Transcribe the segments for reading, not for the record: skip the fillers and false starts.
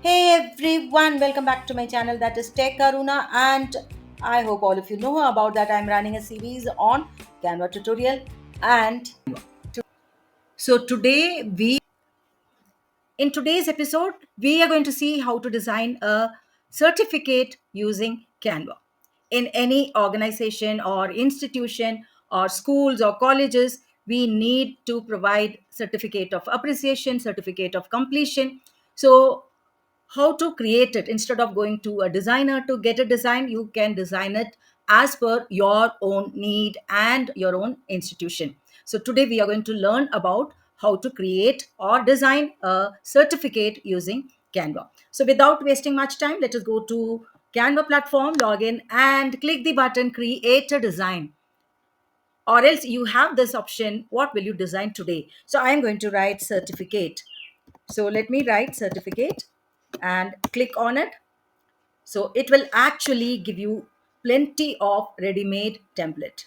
Hey everyone, welcome back to my channel that is Tech Karuna, and I hope all of you know about that. I'm running a series on Canva tutorial, and so in today's episode we are going to see how to design a certificate using Canva. In any organization or institution or schools or colleges, we need to provide certificate of appreciation, certificate of completion. So how to create it, instead of going to a designer to get a design, you can design it as per your own need and your own institution. So today we are going to learn about how to create or design a certificate using Canva. So without wasting much time, let us go to Canva platform, log in and click the button create a design, or else you have this option, what will you design today? So I am going to write certificate. So let me write certificate and click on it. So it will actually give you plenty of ready-made template.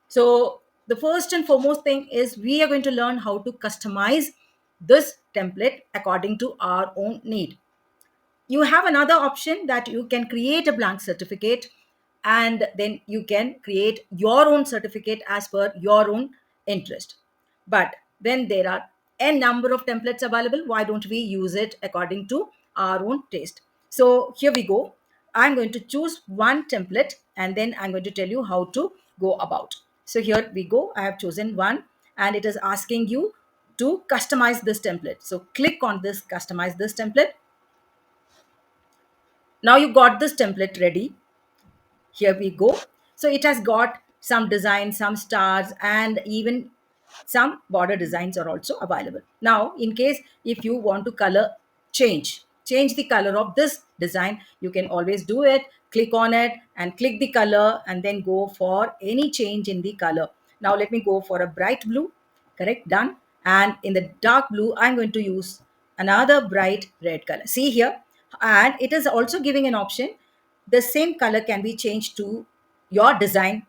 So the first and foremost thing is we are going to learn how to customize this template according to our own need. You have another option that you can create a blank certificate, and then you can create your own certificate as per your own interest. But when there are a number of templates available, why don't we use it according to our own taste? So here we go. I'm going to choose one template and then I'm going to tell you how to go about. So here we go. I have chosen one and it is asking you to customize this template. So click on this customize this template. Now you got this template ready. Here we go. So it has got some designs, some stars, and even some border designs are also available. Now in case if you want to color change the color of this design, you can always do it. Click on it and click the color and then go for any change in the color. Now let me go for a bright blue. Correct, done. And in the dark blue I'm going to use another bright red color. See here, and it is also giving an option, the same color can be changed to your design.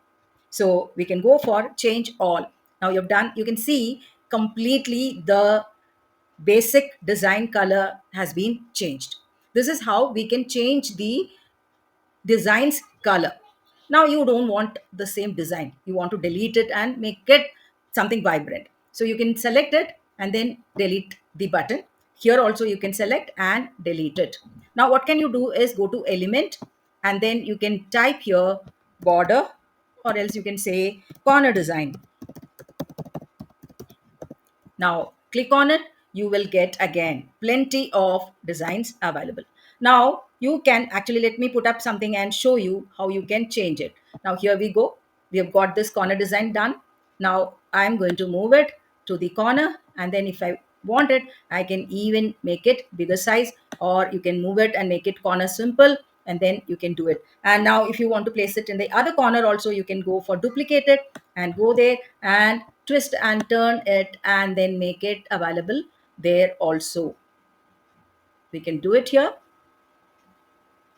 So we can go for change all. Now you've done, you can see completely the basic design color has been changed. This is how we can change the design's color. Now you don't want the same design, you want to delete it and make it something vibrant. So you can select it and then delete the button. Here also you can select and delete it. Now what can you do is go to element and then you can type here border, or else you can say corner design. Now click on it, you will get again plenty of designs available. Now you can actually, let me put up something and show you how you can change it. Now here we go. We have got this corner design done. Now I'm going to move it to the corner, and then if I want it, I can even make it bigger size, or you can move it and make it corner simple, and then you can do it. And now if you want to place it in the other corner also, you can go for duplicate it and go there and twist and turn it and then make it available there also. We can do it here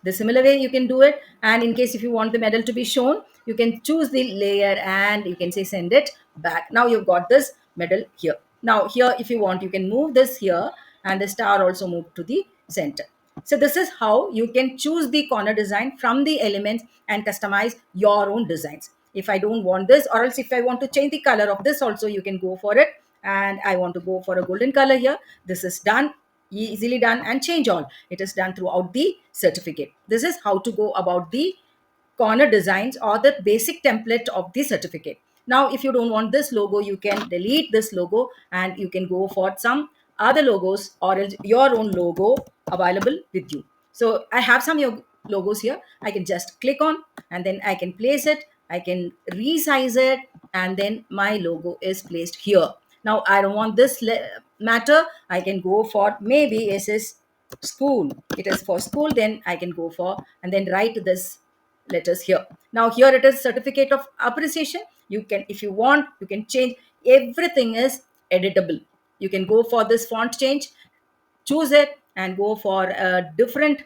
the similar way you can do it. And in case if you want the medal to be shown, you can choose the layer and you can say send it back. Now you've got this medal here. Now here if you want, you can move this here and the star also move to the center. So this is how you can choose the corner design from the elements and customize your own designs. If I don't want this, or else if I want to change the color of this also, you can go for it. And I want to go for a golden color here. This is done, easily done, and change all, it is done throughout the certificate. This is how to go about the corner designs or the basic template of the certificate. Now if you don't want this logo, you can delete this logo and you can go for some other logos or else your own logo available with you. So I have some logos here. I can just click on and then I can place it, I can resize it, and then my logo is placed here. Now I don't want this matter, I can go for maybe it is school, it is for school, then I can go for and then write this letters here. Now here it is certificate of appreciation. You can, if you want, you can change, everything is editable. You can go for this font change, choose it and go for a different,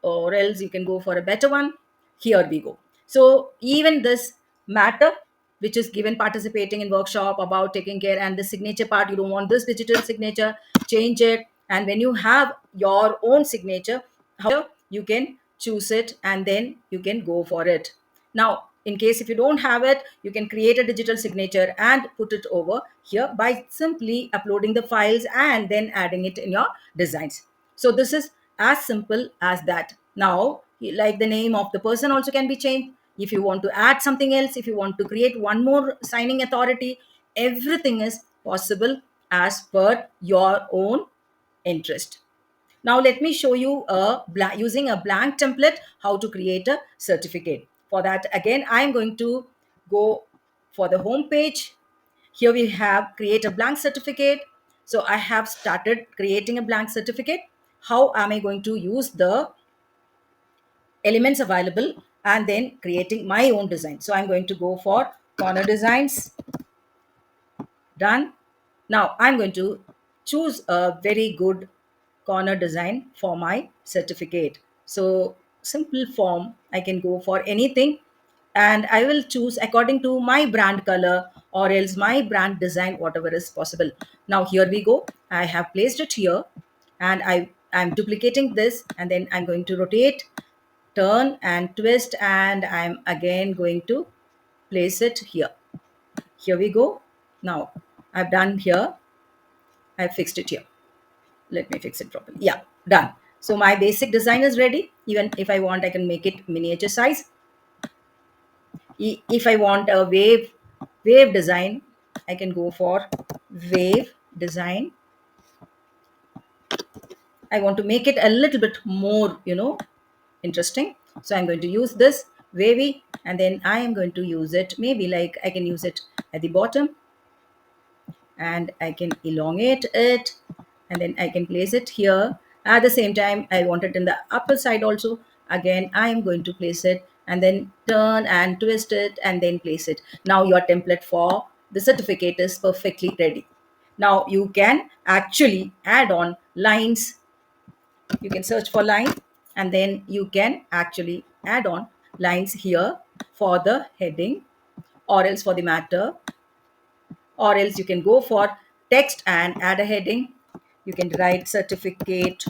or else you can go for a better one. Here we go. So even this matter which is given participating in workshop about taking care, and the signature part, you don't want this digital signature, change it. And when you have your own signature, how you can choose it and then you can go for it. Now, in case if you don't have it, you can create a digital signature and put it over here by simply uploading the files and then adding it in your designs. So this is as simple as that. Now, like the name of the person also can be changed. If you want to add something else, if you want to create one more signing authority, everything is possible as per your own interest. Now let me show you using a blank template how to create a certificate. For that, again, I'm going to go for the home page. Here we have create a blank certificate. So I have started creating a blank certificate. How am I going to use the elements available and then creating my own design? So I'm going to go for corner designs. Done. Now I'm going to choose a very good corner design for my certificate. So simple form, I can go for anything and I will choose according to my brand color or else my brand design, whatever is possible. Now here we go. I have placed it here and I'm duplicating this and then I'm going to rotate, turn and twist and I'm again going to place it here. Here we go. Now I've done here. I fixed it here. Let me fix it properly. Yeah, done. So my basic design is ready. Even if I want, I can make it miniature size. If I want a wave design, I can go for wave design. I want to make it a little bit more, interesting. So I'm going to use this wavy and then I am going to use it. Maybe like I can use it at the bottom and I can elongate it and then I can place it here. At the same time, I want it in the upper side also. Again, I am going to place it and then turn and twist it and then place it. Now your template for the certificate is perfectly ready. Now you can actually add on lines. You can search for line and then you can actually add on lines here for the heading or else for the matter, or else you can go for text and add a heading. You can write certificate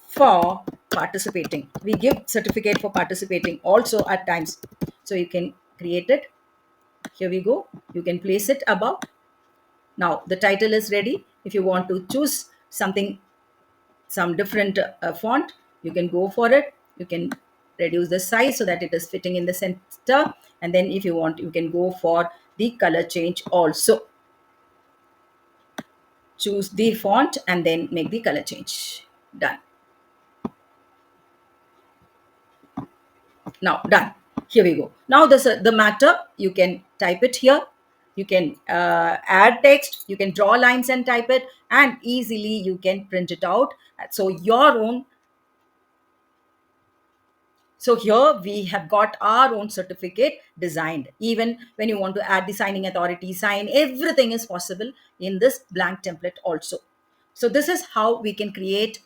for participating. We give certificate for participating also at times. So you can create it. Here we go. You can place it above. Now the title is ready. If you want to choose something, some different font, you can go for it. You can reduce the size so that it is fitting in the center. And then if you want, you can go for the color change also. Choose the font and then make the color change. Done. Now done. Here we go. Now the matter, you can type it here. You can add text, you can draw lines and type it, and easily you can print it out. So your own. So here we have got our own certificate designed. Even when you want to add the signing authority, sign, everything is possible in this blank template also. So this is how we can create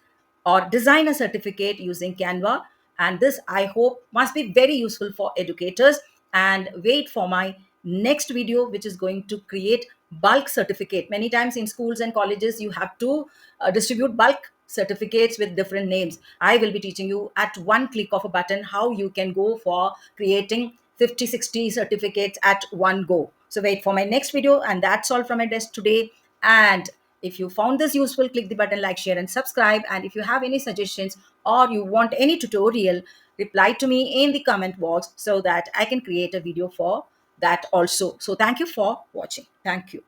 or design a certificate using Canva. And this, I hope, must be very useful for educators. And wait for my next video, which is going to create bulk certificate. Many times in schools and colleges, you have to distribute bulk certificates with different names. I will be teaching you at one click of a button how you can go for creating 50, 60 certificates at one go. So wait for my next video. And that's all from my desk today. And if you found this useful, click the button like, share, and subscribe. And if you have any suggestions or you want any tutorial, reply to me in the comment box so that I can create a video for that also. So thank you for watching. Thank you.